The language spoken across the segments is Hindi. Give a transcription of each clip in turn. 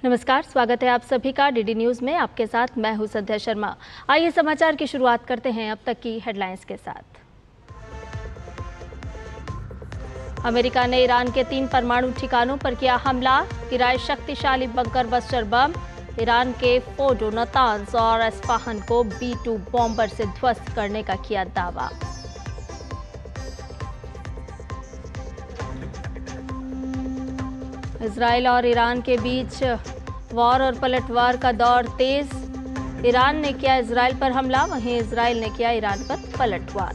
नमस्कार, स्वागत है आप सभी का डीडी न्यूज़ में। आपके साथ मैं हूं संध्या शर्मा। आइए समाचार की शुरुआत करते हैं अब तक की हेडलाइंस के साथ। अमेरिका ने ईरान के 3 परमाणु ठिकानों पर किया हमला, गिराए शक्तिशाली बंकर बस्टर बम। ईरान के फोर्डो, नातांज और एस्फहान को B-2 बॉम्बर से ध्वस्त करने का किया दावा। इजराइल और ईरान के बीच वॉर और पलटवार का दौर तेज। ईरान ने किया इजराइल पर हमला, वहीं इजराइल ने किया ईरान पर पलटवार।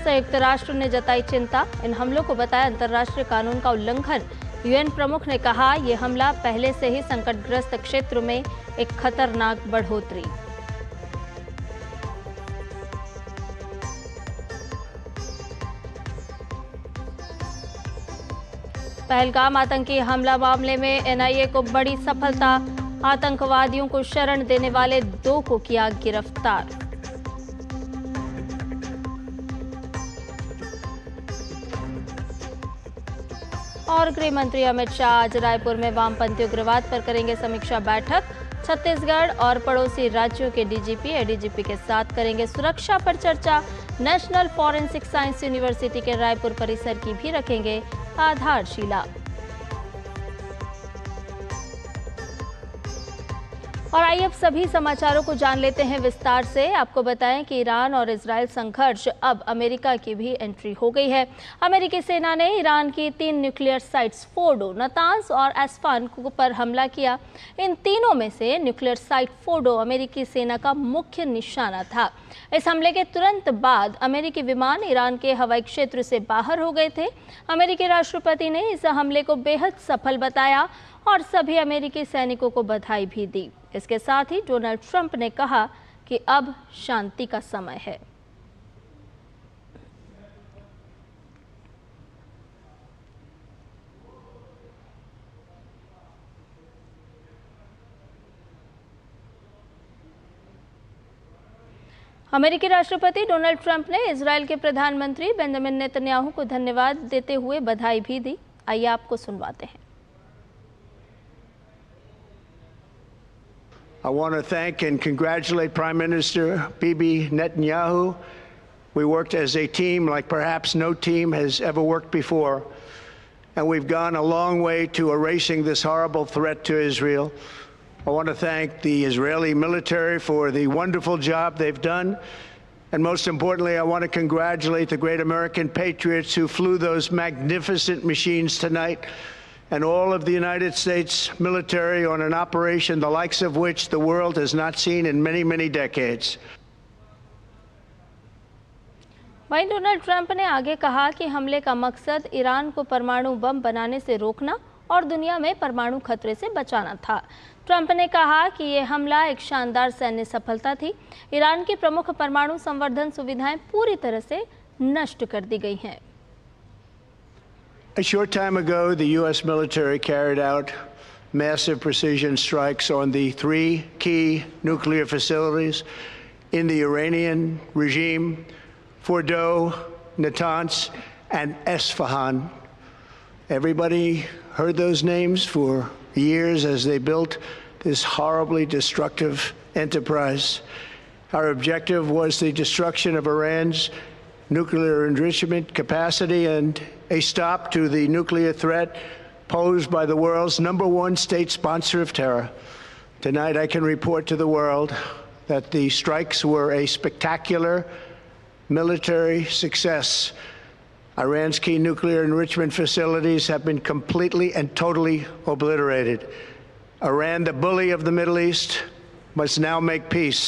संयुक्त राष्ट्र ने जताई चिंता, इन हमलों को बताया अंतर्राष्ट्रीय कानून का उल्लंघन। यूएन प्रमुख ने कहा, यह हमला पहले से ही संकटग्रस्त क्षेत्र में एक खतरनाक बढ़ोतरी। पहलगाम आतंकी हमला मामले में एनआईए को बड़ी सफलता, आतंकवादियों को शरण देने वाले 2 को किया गिरफ्तार। और गृह मंत्री अमित शाह आज रायपुर में वामपंथी उग्रवाद पर करेंगे समीक्षा बैठक। छत्तीसगढ़ और पड़ोसी राज्यों के डीजीपी, एडीजीपी के साथ करेंगे सुरक्षा पर चर्चा। नेशनल फॉरेंसिक साइंस यूनिवर्सिटी के रायपुर परिसर की भी रखेंगे आधारशिला। और आइए अब सभी समाचारों को जान लेते हैं विस्तार से। आपको बताएं कि ईरान और इजराइल संघर्ष अब अमेरिका की भी एंट्री हो गई है। अमेरिकी सेना ने ईरान की 3 न्यूक्लियर साइट्स फोर्डो, नातांज और एस्फहान पर हमला किया। इन तीनों में से न्यूक्लियर साइट फोर्डो अमेरिकी सेना का मुख्य निशाना था। इस हमले के तुरंत बाद अमेरिकी विमान ईरान के हवाई क्षेत्र से बाहर हो गए थे। अमेरिकी राष्ट्रपति ने इस हमले को बेहद सफल बताया और सभी अमेरिकी सैनिकों को बधाई भी दी। इसके साथ ही डोनाल्ड ट्रंप ने कहा कि अब शांति का समय है। अमेरिकी राष्ट्रपति डोनाल्ड ट्रंप ने इजराइल के प्रधानमंत्री बेंजामिन नेतन्याहू को धन्यवाद देते हुए बधाई भी दी। आइए आपको सुनवाते हैं। I want to thank and congratulate Prime Minister Bibi Netanyahu. We worked as a team like perhaps no team has ever worked before, and we've gone a long way to erasing this horrible threat to Israel. I want to thank the Israeli military for the wonderful job they've done, and most importantly, I want to congratulate the great American patriots who flew those magnificent machines tonight, and all of the United States military on an operation the likes of which the world has not seen in many, many decades. वहीं डोनाल्ड ट्रंप ने आगे कहा कि हमले का मकसद ईरान को परमाणु बम बनाने से रोकना और दुनिया में परमाणु खतरे से बचाना था। ट्रंप ने कहा कि यह हमला एक शानदार सैन्य सफलता थी। ईरान की प्रमुख परमाणु संवर्धन सुविधाएं पूरी तरह से नष्ट कर दी गई हैं। A short time ago, the U.S. military carried out massive precision strikes on the 3 key nuclear facilities in the Iranian regime: Fordo, Natanz, and Esfahan. Everybody heard those names for years as they built this horribly destructive enterprise. Our objective was the destruction of Iran's nuclear enrichment capacity and a stop to the nuclear threat posed by the world's #1 state sponsor of terror. Tonight, I can report to the world that the strikes were a spectacular military success. Iran's key nuclear enrichment facilities have been completely and totally obliterated. Iran, the bully of the Middle East, must now make peace.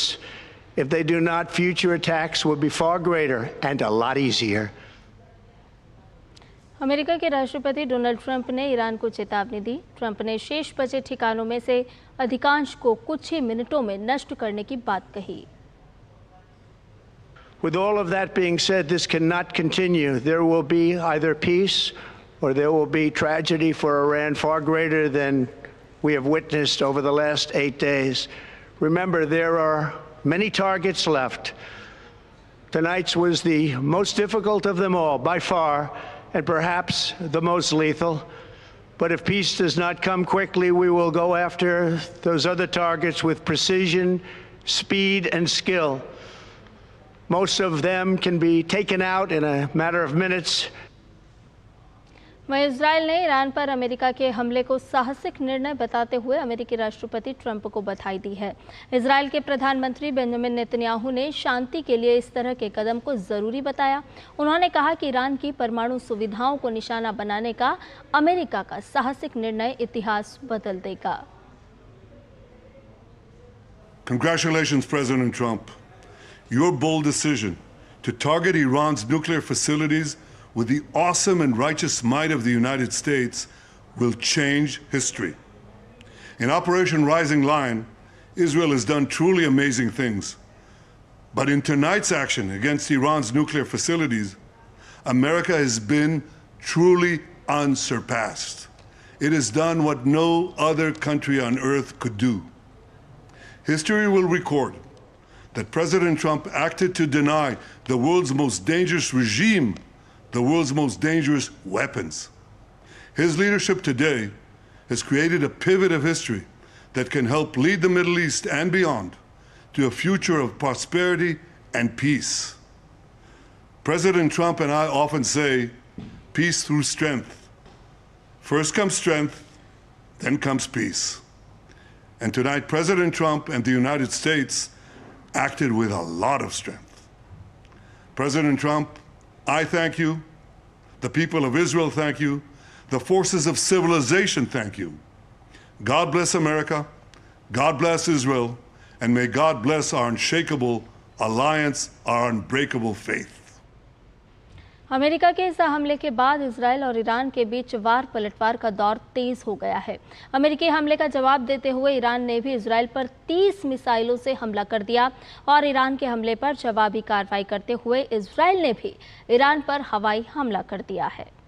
If they do not, future attacks will be far greater and a lot easier. America के राष्ट्रपति डोनाल्ड ट्रंप ने ईरान को चेतावनी दी। ट्रंप ने शेष बचे ठिकानों में से अधिकांश को कुछ ही मिनटों में नष्ट करने की बात कही। With all of that being said, this cannot continue. There will be either peace or there will be tragedy for Iran far greater than we have witnessed over the last 8 days. Remember, there are many targets left. Tonight's was the most difficult of them all, by far, and perhaps the most lethal. But if peace does not come quickly, we will go after those other targets with precision, speed, and skill. Most of them can be taken out in a matter of minutes. वहीं इजराइल ने ईरान पर अमेरिका के हमले को साहसिक निर्णय बताते हुए अमेरिकी राष्ट्रपति ट्रंप को बधाई दी है। इजराइल के प्रधानमंत्री बेंजामिन नेतन्याहू ने शांति के लिए इस तरह के कदम को जरूरी बताया। उन्होंने कहा कि ईरान की परमाणु सुविधाओं को निशाना बनाने का अमेरिका का साहसिक निर्णय इतिहास बदल देगा। Congratulations, President Trump. Your bold decision to target Iran's nuclear facilities with the awesome and righteous might of the United States will change history. In Operation Rising Lion, Israel has done truly amazing things. But in tonight's action against Iran's nuclear facilities, America has been truly unsurpassed. It has done what no other country on earth could do. History will record that President Trump acted to deny the world's most dangerous regime the world's most dangerous weapons. His leadership today has created a pivot of history that can help lead the Middle East and beyond to a future of prosperity and peace. President Trump and I often say, peace through strength. First comes strength, then comes peace. And tonight, President Trump and the United States acted with a lot of strength. President Trump, I thank you. The people of Israel thank you. The forces of civilization thank you. God bless America. God bless Israel. And may God bless our unshakable alliance, our unbreakable faith. America के इस हमले के बाद इजराइल और ईरान के बीच वार पलटवार का दौर तेज हो गया है। अमेरिकी हमले का जवाब देते हुए ईरान ने भी इजराइल पर 30 मिसाइलों से हमला कर दिया और ईरान के हमले पर जवाबी कार्रवाई करते हुए इजराइल ने भी ईरान पर हवाई हमला कर दिया है।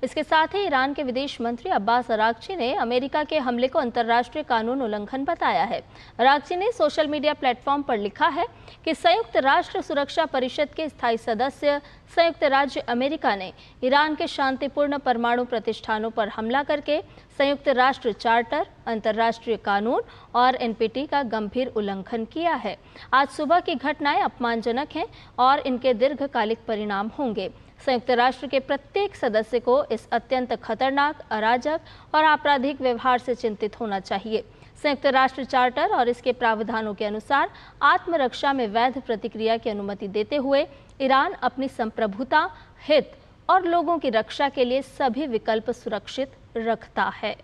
इसके साथ ही ईरान के विदेश मंत्री अब्बास अरागची ने अमेरिका के हमले को अंतर्राष्ट्रीय कानून उल्लंघन बताया है। अरागची ने सोशल मीडिया प्लेटफॉर्म पर लिखा है कि संयुक्त राष्ट्र सुरक्षा परिषद के स्थायी सदस्य संयुक्त राज्य अमेरिका ने ईरान के शांतिपूर्ण परमाणु प्रतिष्ठानों पर हमला करके संयुक्त राष्ट्र चार्टर, अंतर्राष्ट्रीय कानून और एनपीटी का गंभीर उल्लंघन किया है। आज सुबह की घटनाएं अपमानजनक हैं और इनके दीर्घकालिक परिणाम होंगे। संयुक्त राष्ट्र के प्रत्येक सदस्य को इस अत्यंत खतरनाक, अराजक और आपराधिक व्यवहार से चिंतित होना चाहिए। संयुक्त राष्ट्र चार्टर और इसके प्रावधानों के अनुसार आत्मरक्षा में वैध प्रतिक्रिया की अनुमति देते हुए ईरान अपनी संप्रभुता, हित और लोगों की रक्षा के लिए सभी विकल्प सुरक्षित रखता है।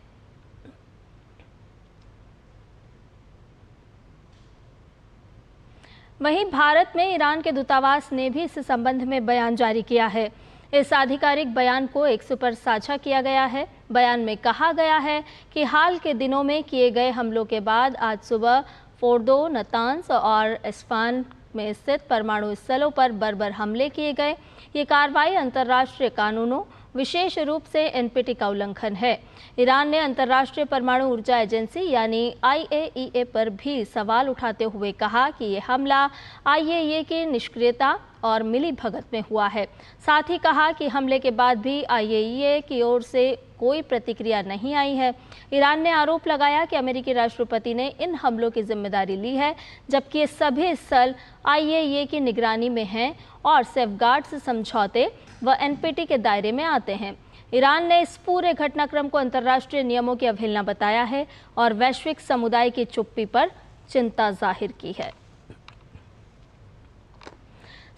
वहीं भारत में ईरान के दूतावास ने भी इस संबंध में बयान जारी किया है। इस आधिकारिक बयान को एक्स पर साझा किया गया है। बयान में कहा गया है कि हाल के दिनों में किए गए हमलों के बाद आज सुबह फोर्दो, नतांस और एस्फान में स्थित परमाणु स्थलों पर बर्बर हमले किए गए। ये कार्रवाई अंतर्राष्ट्रीय कानूनों, विशेष रूप से एनपीटी का उल्लंघन है। ईरान ने अंतर्राष्ट्रीय परमाणु ऊर्जा एजेंसी यानी IAEA पर भी सवाल उठाते हुए कहा कि यह हमला IAEA की निष्क्रियता और मिली भगत में हुआ है। साथ ही कहा कि हमले के बाद भी IAEA की ओर से कोई प्रतिक्रिया नहीं आई है। ईरान ने आरोप लगाया कि अमेरिकी राष्ट्रपति ने इन हमलों की जिम्मेदारी ली है, जबकि ये सभी स्थल IAEA की निगरानी में हैं और सेफगार्ड्स समझौते व एनपीटी के दायरे में आते हैं। ईरान ने इस पूरे घटनाक्रम को अंतर्राष्ट्रीय नियमों की अवहेलना बताया है और वैश्विक समुदाय की चुप्पी पर चिंता जाहिर की है।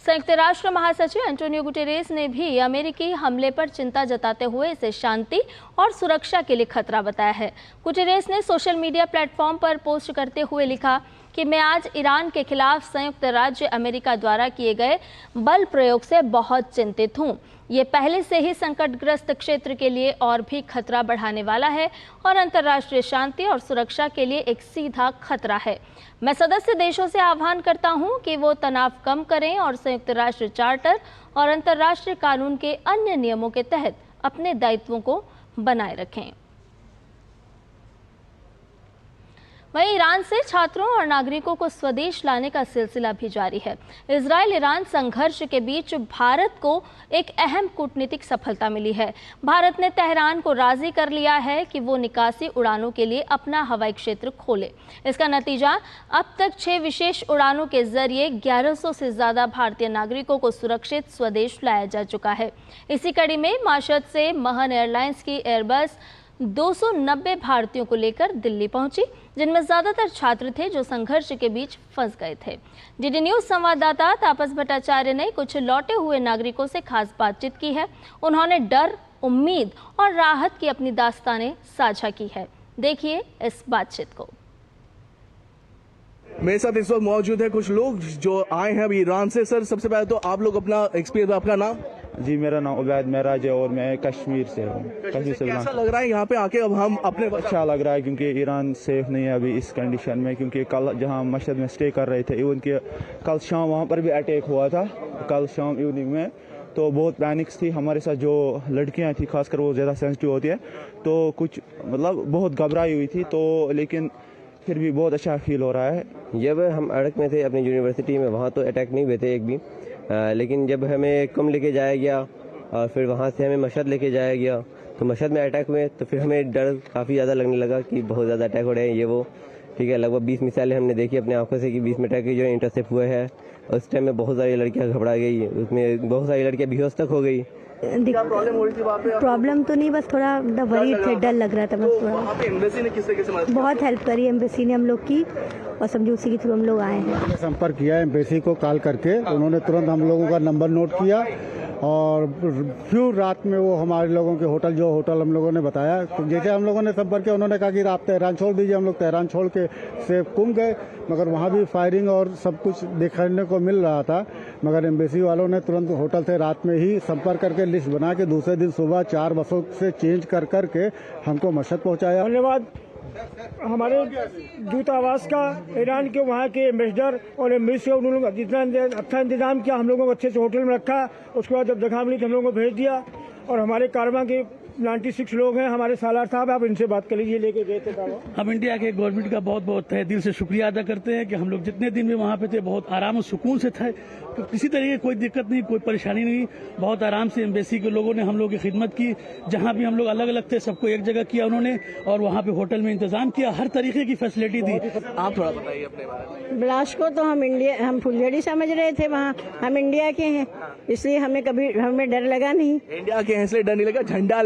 संयुक्त राष्ट्र महासचिव एंटोनियो गुटेरेस ने भी अमेरिकी हमले पर चिंता जताते हुए इसे शांति और सुरक्षा के लिए खतरा बताया है। गुटेरेस ने सोशल मीडिया प्लेटफॉर्म पर पोस्ट करते हुए लिखा कि मैं आज ईरान के खिलाफ संयुक्त राज्य अमेरिका द्वारा किए गए बल प्रयोग से बहुत चिंतित हूं। ये पहले से ही संकटग्रस्त क्षेत्र के लिए और भी खतरा बढ़ाने वाला है और अंतर्राष्ट्रीय शांति और सुरक्षा के लिए एक सीधा खतरा है। मैं सदस्य देशों से आह्वान करता हूं कि वो तनाव कम करें और संयुक्त राष्ट्र चार्टर और अंतर्राष्ट्रीय कानून के अन्य नियमों के तहत अपने दायित्वों को बनाए रखें। वहीं ईरान से छात्रों और नागरिकों को स्वदेश लाने का सिलसिला भी जारी है। इजराइल ईरान संघर्ष के बीच भारत को एक अहम कूटनीतिक सफलता मिली है। भारत ने तेहरान को राजी कर लिया है कि वो निकासी उड़ानों के लिए अपना हवाई क्षेत्र खोले। इसका नतीजा अब तक 6 विशेष उड़ानों के जरिए 1100 से ज्यादा भारतीय नागरिकों को सुरक्षित स्वदेश लाया जा चुका है। इसी कड़ी में माशद से महन एयरलाइंस की एयरबस 290 भारतीयों को लेकर दिल्ली पहुंची, जिनमें ज्यादातर छात्र थे जो संघर्ष के बीच फंस गए थे। डीडी न्यूज संवाददाता तापस भट्टाचार्य ने कुछ लौटे हुए नागरिकों से खास बातचीत की है। उन्होंने डर, उम्मीद और राहत की अपनी दास्तानें साझा की है। देखिए इस बातचीत को। मेरे साथ इस वक्त मौजूद है कुछ लोग जो आए हैं अभी ईरान से। सर, सबसे पहले तो आप लोग अपना एक्सपीरियंस, आपका नाम? जी, मेरा नाम उबैद महराज है और मैं कश्मीर से हूँ। कश्मीर से। कैसा लग रहा है यहाँ पे आके? अब हम अपने अच्छा लग रहा है क्योंकि ईरान सेफ नहीं है अभी इस कंडीशन में, क्योंकि कल जहाँ मशहद में स्टे कर रहे थे, इवन के कल शाम वहाँ पर भी अटैक हुआ था, कल शाम इवनिंग में। तो बहुत पैनिक्स थी हमारे साथ, जो लड़कियाँ थी खासकर वो ज़्यादा सेंसिटिव होती है, तो कुछ मतलब बहुत घबराई हुई थी। तो लेकिन फिर भी बहुत अच्छा फील हो रहा है। जब हम अड़क में थे अपनी यूनिवर्सिटी में, वहाँ तो अटैक नहीं हुए थे एक भी, लेकिन जब हमें कुम लेके जाया गया और फिर वहाँ से हमें मशहद लेके जाया गया तो मशहद में अटैक हुए, तो फिर हमें डर काफ़ी ज़्यादा लगने लगा कि बहुत ज़्यादा अटैक हो रहे हैं ये वो। ठीक है, लगभग 20 मिसाइलें हमने देखी अपनी आंखों से कि 20 में अटैक जो है इंटरसेप्ट हुए हैं। उस टाइम में बहुत सारी लड़कियाँ घबरा गई, उसमें बहुत सारी लड़कियाँ बेहोश तक हो गई। क्या प्रॉब्लम हो रही थी वहाँ पे? प्रॉब्लम तो नहीं, बस थोड़ा वरीड थे, डर लग रहा था बस थोड़ा। वहाँ पे एम्बेसी ने किस तरीके से मदद? बहुत हेल्प करी एम्बेसी ने हम लोग की, और समझो उसी के थ्रू हम लोग आए हैं। संपर्क किया एम्बेसी को कॉल करके, उन्होंने तुरंत हम लोगों का नंबर नोट किया और फिर रात में वो हमारे लोगों के होटल हम लोगों ने बताया, तो जैसे हम लोगों ने संपर्क किया उन्होंने कहा कि आप तेहरान छोड़ दीजिए। हम लोग तेहरान छोड़ के से कुम गए, मगर वहाँ भी फायरिंग और सब कुछ देखने को मिल रहा था। मगर एम्बेसी वालों ने तुरंत होटल से रात में ही संपर्क करके लिस्ट बना के दूसरे दिन सुबह 4 बसों से चेंज कर करके हमको मशहद पहुँचाया। धन्यवाद हमारे दूतावास का, ईरान के वहाँ के एम्बेसडर और एम्बेसी, उन्होंने जितना अच्छा इंतजाम किया, हम लोगों को अच्छे से होटल में रखा। उसके बाद जब जगह मिली तो हम लोगों को भेज दिया। और हमारे कारवां के 96 लोग हैं, हमारे सालार साहब, आप इनसे बात कर लीजिए, लेके गए थे कारवां। हम इंडिया के गवर्नमेंट का बहुत बहुत तहे दिल से शुक्रिया अदा करते हैं कि हम लोग जितने दिन भी वहाँ पे थे बहुत आराम और सुकून से थे, तो किसी तरह की कोई दिक्कत नहीं, कोई परेशानी नहीं। बहुत आराम से एम्बेसी के लोगों ने हम लोग की खिदमत की। जहाँ भी हम लोग अलग अलग थे सबको एक जगह किया उन्होंने, और वहाँ पे होटल में इंतजाम किया, हर तरीके की फैसिलिटी दी। आप थोड़ा बताइए अपने बारे में। बिलास को तो हम फुलझड़ी समझ रहे थे, वहाँ हम इंडिया के हैं, इसलिए हमें डर लगा नहीं। इंडिया के हैं इसलिए डर नहीं लगा। झंडा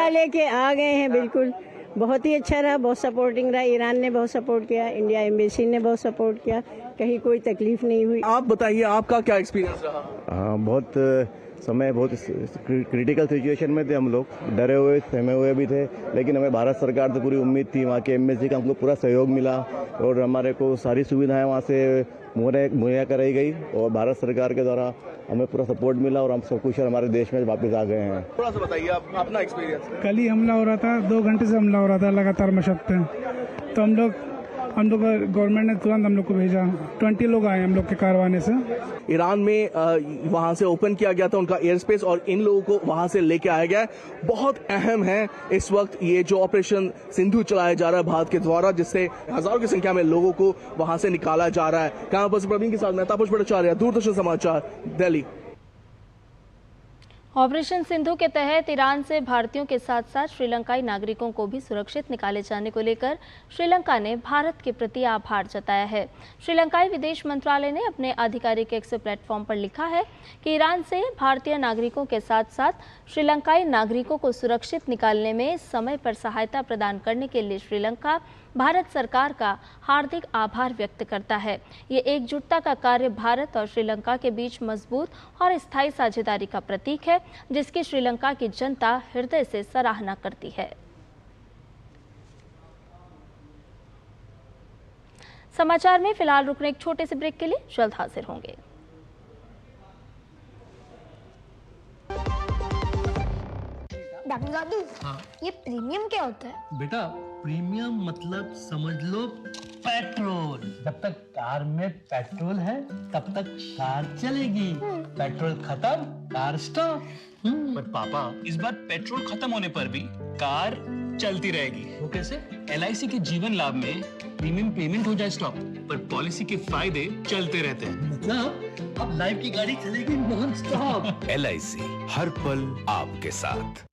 लेके आ गए हैं, बिल्कुल बहुत ही अच्छा रहा, बहुत सपोर्टिंग रहा। ईरान ने बहुत सपोर्ट किया, इंडिया एम्बेसी ने बहुत सपोर्ट किया, कहीं कोई तकलीफ नहीं हुई। आप बताइए आपका क्या एक्सपीरियंस रहा? बहुत समय बहुत क्रिटिकल सिचुएशन में थे हम लोग, डरे हुए सहमे हुए भी थे, लेकिन हमें भारत सरकार से पूरी उम्मीद थी, वहाँ के एम्बेसी का हमको पूरा सहयोग मिला और हमारे को सारी सुविधाएं वहाँ से मुहैया कराई गई और भारत सरकार के द्वारा हमें पूरा सपोर्ट मिला और हम सब कुछ हमारे देश में वापस आ गए हैं। थोड़ा सा बताइए आप अपना एक्सपीरियंस। कल ही हमला हो रहा था, 2 घंटे से हमला हो रहा था लगातार मशहद पे, तो हम लोग गवर्नमेंट ने तुरंत हम लोग को भेजा। 20 लोग आए हम लोग के कारवाने से। ईरान में वहां से ओपन किया गया था उनका एयर स्पेस और इन लोगों को वहां से लेके आया गया है। बहुत अहम है इस वक्त ये जो ऑपरेशन सिंधु चलाया जा रहा है भारत के द्वारा, जिससे हजारों की संख्या में लोगों को वहां से निकाला जा रहा है। कैंपस प्रवीण के साथ मैं तापस भट्टाचार्य, दूरदर्शन समाचार, दिल्ली। ऑपरेशन सिंधु के तहत ईरान से भारतीयों के साथ साथ श्रीलंकाई नागरिकों को भी सुरक्षित निकाले जाने को लेकर श्रीलंका ने भारत के प्रति आभार जताया है। श्रीलंकाई विदेश मंत्रालय ने अपने आधिकारिक एक्स प्लेटफॉर्म पर लिखा है कि ईरान से भारतीय नागरिकों के साथ साथ श्रीलंकाई नागरिकों को सुरक्षित निकालने में समय पर सहायता प्रदान करने के लिए श्रीलंका भारत सरकार का हार्दिक आभार व्यक्त करता है। ये एकजुटता का कार्य भारत और श्रीलंका के बीच मजबूत और स्थायी साझेदारी का प्रतीक है, जिसकी श्रीलंका की जनता हृदय से सराहना करती है। समाचार में फिलहाल रुकने एक छोटे से ब्रेक के लिए जल्द हाजिर होंगे। डॉक्टर दादू, ये प्रीमियम क्या होता है? बेटा प्रीमियम मतलब समझ लो पेट्रोल। जब तक कार में पेट्रोल है तब तक कार चलेगी, पेट्रोल खत्म कार स्टॉप। पर पापा, इस बार पेट्रोल खत्म होने पर भी कार चलती रहेगी। वो कैसे? LIC के जीवन लाभ में प्रीमियम पेमेंट हो जाए स्टॉप, पर पॉलिसी के फायदे चलते रहते हैं। मतलब अब लाइफ की गाड़ी चलेगी नॉन स्टॉप। LIC हर पल आपके साथ।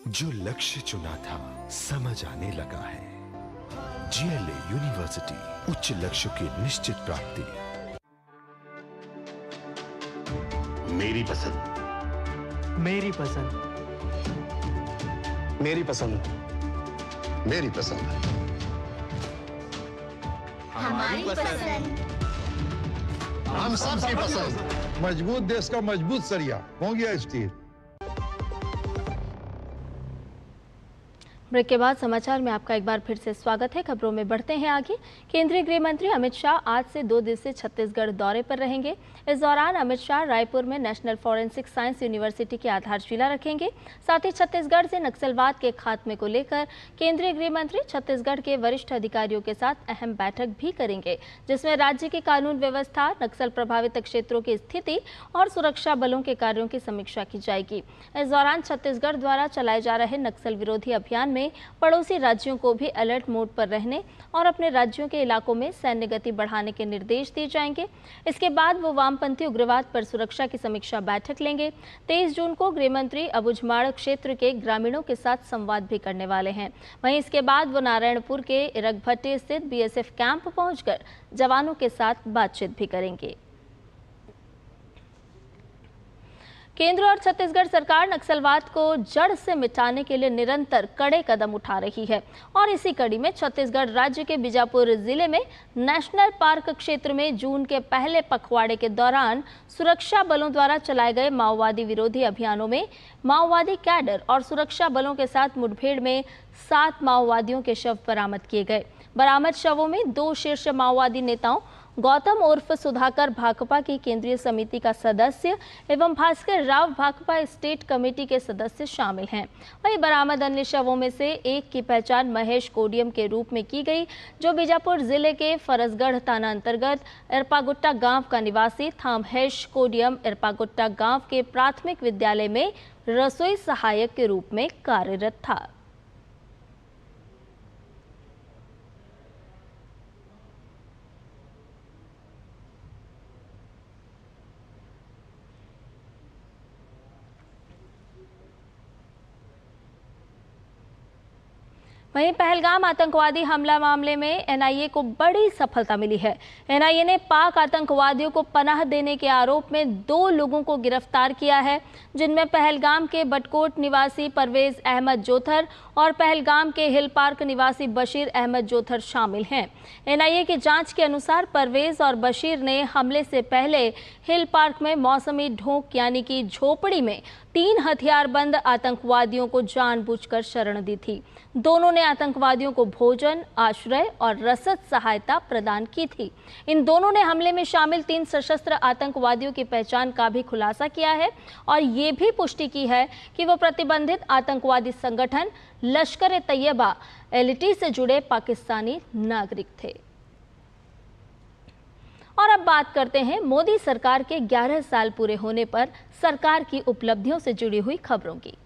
जो लक्ष्य चुना था समझ आने लगा है। GLA यूनिवर्सिटी, उच्च लक्ष्य की निश्चित प्राप्ति। मेरी पसंद, मेरी पसंद, मेरी पसंद, मेरी पसंद, हमारी पसंद, हम सबकी पसंद। मजबूत देश का मजबूत सरिया हो गया स्टील। ब्रेक के बाद समाचार में आपका एक बार फिर से स्वागत है। खबरों में बढ़ते हैं आगे। केंद्रीय गृह मंत्री अमित शाह आज से 2 दिवसीय छत्तीसगढ़ दौरे पर रहेंगे। इस दौरान अमित शाह रायपुर में नेशनल फॉरेंसिक साइंस यूनिवर्सिटी की आधारशिला रखेंगे। साथ ही छत्तीसगढ़ से नक्सलवाद के खात्मे को लेकर केंद्रीय गृह मंत्री छत्तीसगढ़ के वरिष्ठ अधिकारियों के साथ अहम बैठक भी करेंगे, जिसमें राज्य की कानून व्यवस्था, नक्सल प्रभावित क्षेत्रों की स्थिति और सुरक्षा बलों के कार्यों की समीक्षा की जाएगी। इस दौरान छत्तीसगढ़ द्वारा चलाए जा रहे नक्सल विरोधी अभियान में पड़ोसी राज्यों को भी अलर्ट मोड पर रहने और अपने राज्यों के इलाकों में सैन्य गति बढ़ाने के निर्देश दिए जाएंगे। इसके बाद वो वामपंथी उग्रवाद पर सुरक्षा की समीक्षा बैठक लेंगे। 23 जून को गृह मंत्री अबुझमाड़ क्षेत्र के ग्रामीणों के साथ संवाद भी करने वाले हैं। वहीं इसके बाद वो नारायणपुर के इरगभट्टी स्थित BSF कैंप पहुंचकर जवानों के साथ बातचीत भी करेंगे। केंद्र और छत्तीसगढ़ सरकार नक्सलवाद को जड़ से मिटाने के लिए निरंतर कड़े कदम उठा रही है और इसी कड़ी में छत्तीसगढ़ राज्य के बीजापुर जिले में नेशनल पार्क क्षेत्र में जून के पहले पखवाड़े के दौरान सुरक्षा बलों द्वारा चलाए गए माओवादी विरोधी अभियानों में माओवादी कैडर और सुरक्षा बलों के साथ मुठभेड़ में 7 माओवादियों के शव बरामद किए गए। बरामद शवों में 2 शीर्ष माओवादी नेताओं गौतम उर्फ सुधाकर भाकपा की केंद्रीय समिति का सदस्य एवं भास्कर राव भाकपा स्टेट कमेटी के सदस्य शामिल हैं। वहीं बरामद अन्य शवों में से एक की पहचान महेश कोडियम के रूप में की गई, जो बीजापुर जिले के फरसगढ़ थाना अंतर्गत इरपागुट्टा गांव का निवासी था। महेश कोडियम इरपागुट्टा गांव के प्राथमिक विद्यालय में रसोई सहायक के रूप में कार्यरत था। वहीं पहलगाम आतंकवादी हमला मामले में NIA को बड़ी सफलता मिली है। NIA ने पाक आतंकवादियों को पनाह देने के आरोप में 2 लोगों को गिरफ्तार किया है, जिनमें पहलगाम के बटकोट निवासी परवेज अहमद जोथर और पहलगाम के हिल पार्क निवासी बशीर अहमद जोथर शामिल हैं। NIA की जांच के अनुसार परवेज और बशीर ने हमले से पहले हिल पार्क में मौसमी ढोक यानी कि झोपड़ी में 3 हथियारबंद आतंकवादियों को जानबूझकर शरण दी थी। दोनों ने आतंकवादियों को भोजन, आश्रय और रसद सहायता प्रदान की थी। इन दोनों ने हमले में शामिल 3 सशस्त्र आतंकवादियों की पहचान का भी खुलासा किया है और ये भी पुष्टि की है कि वो प्रतिबंधित आतंकवादी संगठन लश्कर-ए-तैयबा LT से जुड़े पाकिस्तानी नागरिक थे। और अब बात करते हैं मोदी सरकार के 11 साल पूरे होने पर सरकार की उपलब्धियों से जुड़ी हुई खबरों की।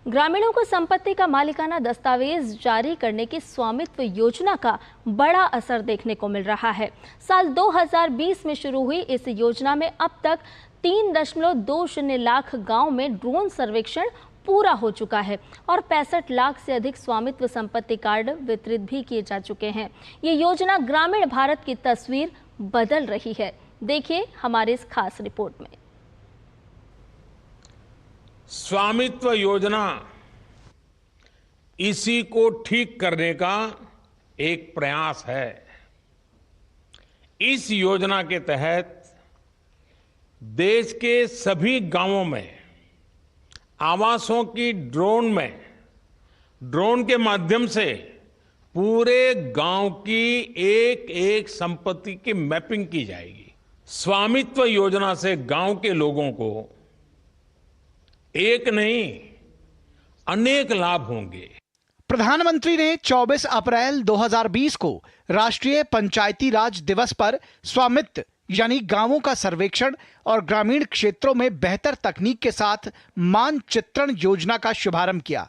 ग्रामीणों को संपत्ति का मालिकाना दस्तावेज जारी करने की स्वामित्व योजना का बड़ा असर देखने को मिल रहा है। साल 2020 में शुरू हुई इस योजना में अब तक 3.20 लाख गांव में ड्रोन सर्वेक्षण पूरा हो चुका है और 65 लाख से अधिक स्वामित्व संपत्ति कार्ड वितरित भी किए जा चुके हैं। ये योजना ग्रामीण भारत की तस्वीर बदल रही है। देखिए हमारे इस खास रिपोर्ट में। स्वामित्व योजना इसी को ठीक करने का एक प्रयास है। इस योजना के तहत देश के सभी गांवों में आवासों की ड्रोन के माध्यम से पूरे गांव की एक एक संपत्ति की मैपिंग की जाएगी। स्वामित्व योजना से गांव के लोगों को एक नहीं अनेक लाभ होंगे। प्रधानमंत्री ने 24 अप्रैल 2020 को राष्ट्रीय पंचायती राज दिवस पर स्वामित्व यानी गांवों का सर्वेक्षण और ग्रामीण क्षेत्रों में बेहतर तकनीक के साथ मानचित्रण योजना का शुभारंभ किया।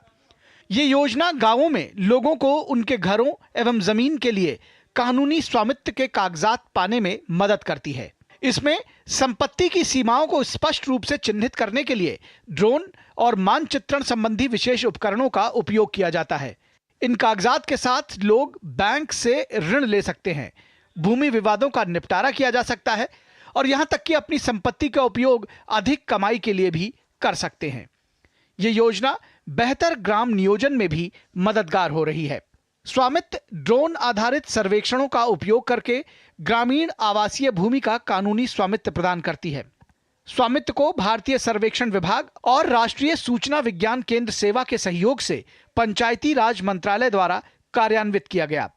ये योजना गांवों में लोगों को उनके घरों एवं जमीन के लिए कानूनी स्वामित्व के कागजात पाने में मदद करती है। इसमें संपत्ति की सीमाओं को स्पष्ट रूप से चिन्हित करने के लिए ड्रोन और मानचित्रण संबंधी विशेष उपकरणों का उपयोग किया जाता है। इन कागजात के साथ लोग बैंक से ऋण ले सकते हैं, भूमि विवादों का निपटारा किया जा सकता है और यहां तक कि अपनी संपत्ति का उपयोग अधिक कमाई के लिए भी कर सकते हैं। ये योजना बेहतर ग्राम नियोजन में भी मददगार हो रही है। स्वामित्व ड्रोन आधारित सर्वेक्षणों का उपयोग करके ग्रामीण आवासीय भूमि का कानूनी स्वामित्व प्रदान करती है। स्वामित्व को भारतीय सर्वेक्षण विभाग और राष्ट्रीय सूचना विज्ञान केंद्र सेवा के सहयोग से पंचायती राज मंत्रालय द्वारा कार्यान्वित किया गया।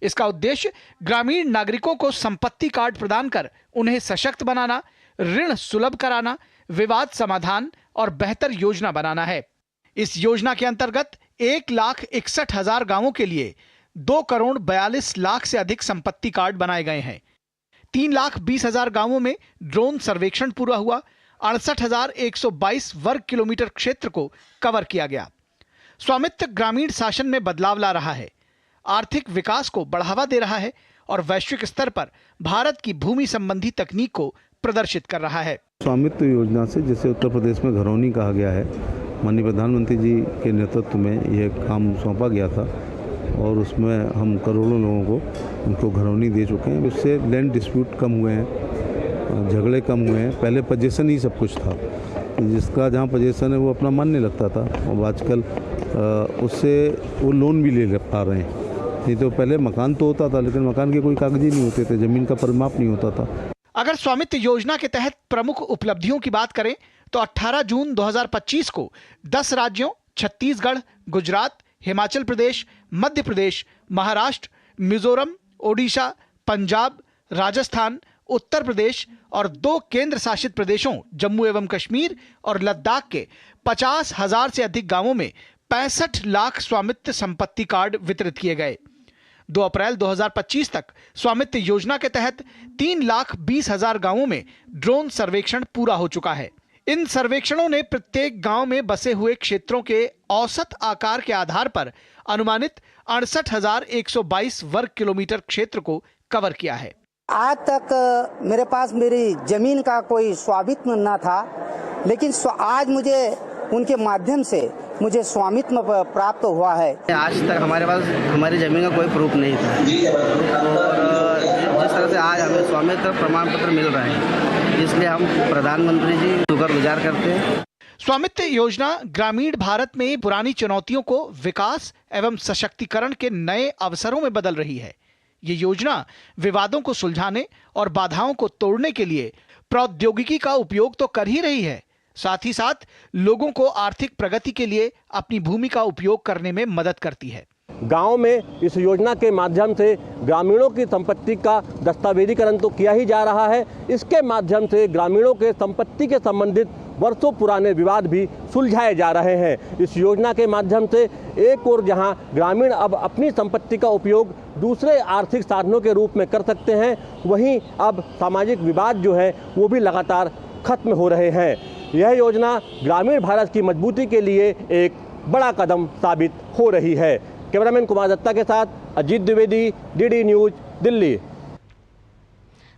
इसका उद्देश्य ग्रामीण नागरिकों को संपत्ति कार्ड प्रदान कर उन्हें सशक्त बनाना, ऋण सुलभ कराना, विवाद समाधान और बेहतर योजना बनाना है। इस योजना के अंतर्गत 1,61,000 गांवों के लिए 2,42,00,000 से अधिक संपत्ति कार्ड बनाए गए हैं। 3,20,000 गांवों में ड्रोन सर्वेक्षण पूरा हुआ। 68,122 वर्ग किलोमीटर क्षेत्र को कवर किया गया। स्वामित्व ग्रामीण शासन में बदलाव ला रहा है, आर्थिक विकास को बढ़ावा दे रहा है और वैश्विक स्तर पर भारत की भूमि संबंधी तकनीक को प्रदर्शित कर रहा है। स्वामित्व योजना से जिसे उत्तर प्रदेश में घरौनी कहा गया है, माननीय प्रधानमंत्री जी के नेतृत्व में यह काम सौंपा गया था और उसमें हम करोड़ों लोगों को उनको घरौनी दे चुके हैं। इससे लैंड डिस्प्यूट कम हुए हैं, झगड़े कम हुए हैं। पहले पोजीशन ही सब कुछ था, जिसका जहाँ पोजीशन है वो अपना मानने लगता था और आजकल उससे वो लोन भी ले पा रहे हैं। नहीं तो पहले मकान तो होता था लेकिन मकान के कोई कागज नहीं होते थे, जमीन का परिमाप नहीं होता था। अगर स्वामित्व योजना के तहत प्रमुख उपलब्धियों की बात करें तो 18 जून 2025 को 10 राज्यों छत्तीसगढ़, गुजरात, हिमाचल प्रदेश, मध्य प्रदेश, महाराष्ट्र, मिजोरम, ओडिशा, पंजाब, राजस्थान, उत्तर प्रदेश और 2 केंद्र शासित प्रदेशों जम्मू एवं कश्मीर और लद्दाख के 50,000 से अधिक गांवों में 65 लाख स्वामित्व संपत्ति कार्ड वितरित किए गए। 2 अप्रैल 2025 तक स्वामित्व योजना के तहत 3,20,000 गांवों में ड्रोन सर्वेक्षण पूरा हो चुका है। इन सर्वेक्षणों ने प्रत्येक गांव में बसे हुए क्षेत्रों के औसत आकार के आधार पर अनुमानित 68,122 वर्ग किलोमीटर क्षेत्र को कवर किया है। आज तक मेरे पास मेरी जमीन का कोई स्वामित्व न था, लेकिन आज मुझे उनके माध्यम से मुझे स्वामित्व प्राप्त हुआ है। आज तक हमारे पास हमारी जमीन का कोई प्रूफ नहीं था और जिस तरह से आज हमें स्वामित्व प्रमाण पत्र मिल रहा है, इसलिए हम प्रधानमंत्री जी शुक्रगुजार करते हैं। स्वामित्व योजना ग्रामीण भारत में पुरानी चुनौतियों को विकास एवं सशक्तिकरण के नए अवसरों में बदल रही है। ये योजना विवादों को सुलझाने और बाधाओं को तोड़ने के लिए प्रौद्योगिकी का उपयोग तो कर ही रही है, साथ ही साथ लोगों को आर्थिक प्रगति के लिए अपनी भूमि का उपयोग करने में मदद करती है। गांव में इस योजना के माध्यम से ग्रामीणों की संपत्ति का दस्तावेजीकरण तो किया ही जा रहा है, इसके माध्यम से ग्रामीणों के संपत्ति के संबंधित वर्षों पुराने विवाद भी सुलझाए जा रहे हैं। इस योजना के माध्यम से एक और जहां ग्रामीण अब अपनी संपत्ति का उपयोग दूसरे आर्थिक साधनों के रूप में कर सकते हैं, वहीं अब सामाजिक विवाद जो है वो भी लगातार खत्म हो रहे हैं। यह योजना ग्रामीण भारत की मजबूती के लिए एक बड़ा कदम साबित हो रही है। कैमरामैन कुमार दत्ता के साथ अजीत द्विवेदी, डीडी न्यूज, दिल्ली।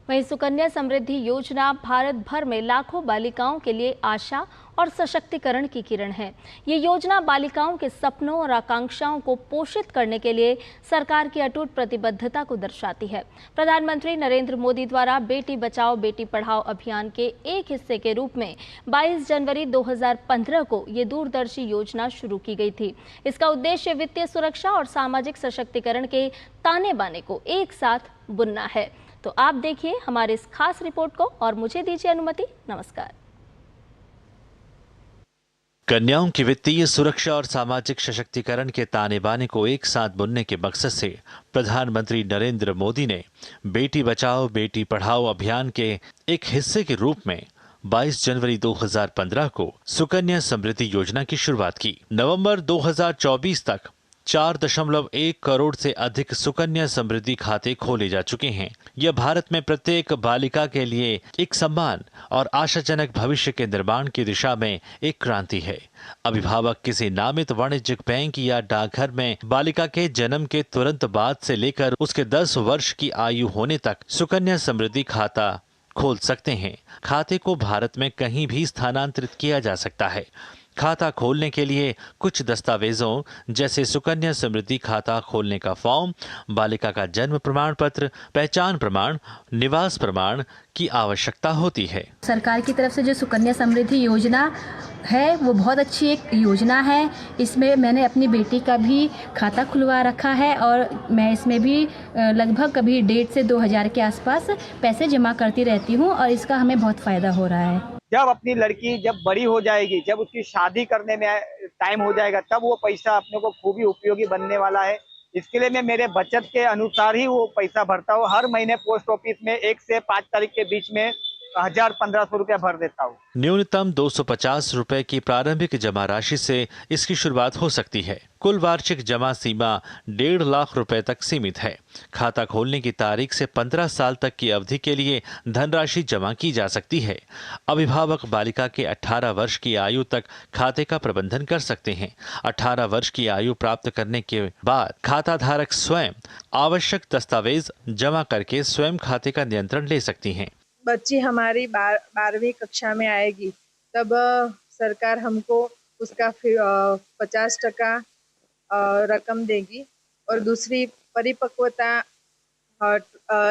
वहीं सुकन्या समृद्धि योजना भारत भर में लाखों बालिकाओं के लिए आशा और सशक्तिकरण की किरण है। ये योजना बालिकाओं के सपनों और आकांक्षाओं को पोषित करने के लिए सरकार की अटूट प्रतिबद्धता को दर्शाती है। प्रधानमंत्री नरेंद्र मोदी द्वारा बेटी बचाओ बेटी पढ़ाओ अभियान के एक हिस्से के रूप में 22 जनवरी 2015 को ये दूरदर्शी योजना शुरू की गई थी। इसका उद्देश्य वित्तीय सुरक्षा और सामाजिक सशक्तिकरण के ताने बाने को एक साथ बुनना है। तो आप देखिए हमारे इस खास रिपोर्ट को और मुझे दीजिए अनुमति। नमस्कार। कन्याओं की वित्तीय सुरक्षा और सामाजिक सशक्तिकरण के ताने बाने को एक साथ बुनने के मकसद से प्रधानमंत्री नरेंद्र मोदी ने बेटी बचाओ बेटी पढ़ाओ अभियान के एक हिस्से के रूप में 22 जनवरी 2015 को सुकन्या समृद्धि योजना की शुरुआत की। नवंबर 2024 तक 4.1 करोड़ से अधिक सुकन्या समृद्धि खाते खोले जा चुके हैं। यह भारत में प्रत्येक बालिका के लिए एक सम्मान और आशाजनक भविष्य के निर्माण की दिशा में एक क्रांति है। अभिभावक किसी नामित वाणिज्यिक बैंक या डाकघर में बालिका के जन्म के तुरंत बाद से लेकर उसके 10 वर्ष की आयु होने तक सुकन्या समृद्धि खाता खोल सकते हैं। खाते को भारत में कहीं भी स्थानांतरित किया जा सकता है। खाता खोलने के लिए कुछ दस्तावेजों जैसे सुकन्या समृद्धि खाता खोलने का फॉर्म, बालिका का जन्म प्रमाण पत्र, पहचान प्रमाण, निवास प्रमाण की आवश्यकता होती है। सरकार की तरफ से जो सुकन्या समृद्धि योजना है वो बहुत अच्छी एक योजना है। इसमें मैंने अपनी बेटी का भी खाता खुलवा रखा है और मैं इसमें भी लगभग कभी 1.5 से 2,000 के आसपास पैसे जमा करती रहती हूँ और इसका हमें बहुत फ़ायदा हो रहा है। जब अपनी लड़की जब बड़ी हो जाएगी, जब उसकी शादी करने में टाइम हो जाएगा, तब वो पैसा अपने को खूब ही उपयोगी बनने वाला है। इसके लिए मैं मेरे बचत के अनुसार ही वो पैसा भरता हूँ। हर महीने पोस्ट ऑफिस में 1 से 5 तारीख के बीच में 1,000-1,500 रुपया भर देता हूँ। न्यूनतम 250 रुपए की प्रारंभिक जमा राशि से इसकी शुरुआत हो सकती है। कुल वार्षिक जमा सीमा 1.5 लाख रुपए तक सीमित है। खाता खोलने की तारीख से 15 साल तक की अवधि के लिए धनराशि जमा की जा सकती है। अभिभावक बालिका के 18 वर्ष की आयु तक खाते का प्रबंधन कर सकते हैं। 18 वर्ष की आयु प्राप्त करने के बाद खाता धारक स्वयं आवश्यक दस्तावेज जमा करके स्वयं खाते का नियंत्रण ले सकती हैं। बच्ची हमारी 12वीं कक्षा में आएगी तब सरकार हमको उसका 50% रकम देगी और दूसरी परिपक्वता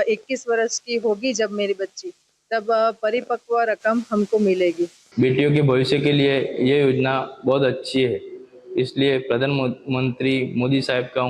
21 वर्ष की होगी जब मेरी बच्ची, तब परिपक्व रकम हमको मिलेगी। बेटियों के भविष्य के लिए ये योजना बहुत अच्छी है, इसलिए प्रधानमंत्री मोदी साहब का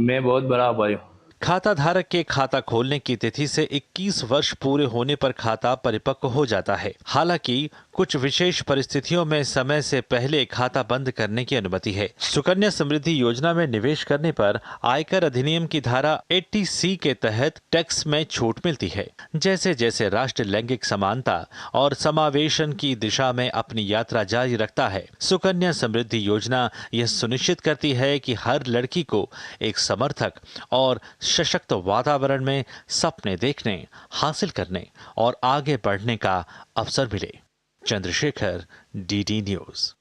मैं बहुत बड़ा आभारी हूँ। खाता धारक के खाता खोलने की तिथि से 21 वर्ष पूरे होने पर खाता परिपक्व हो जाता है। हालांकि कुछ विशेष परिस्थितियों में समय से पहले खाता बंद करने की अनुमति है। सुकन्या समृद्धि योजना में निवेश करने पर आयकर अधिनियम की धारा 80C के तहत टैक्स में छूट मिलती है। जैसे जैसे राष्ट्र लैंगिक समानता और समावेशन की दिशा में अपनी यात्रा जारी रखता है, सुकन्या समृद्धि योजना यह सुनिश्चित करती है कि हर लड़की को एक समर्थक और सशक्त वातावरण में सपने देखने, हासिल करने और आगे बढ़ने का अवसर मिले। Chandrashekhar, DD news.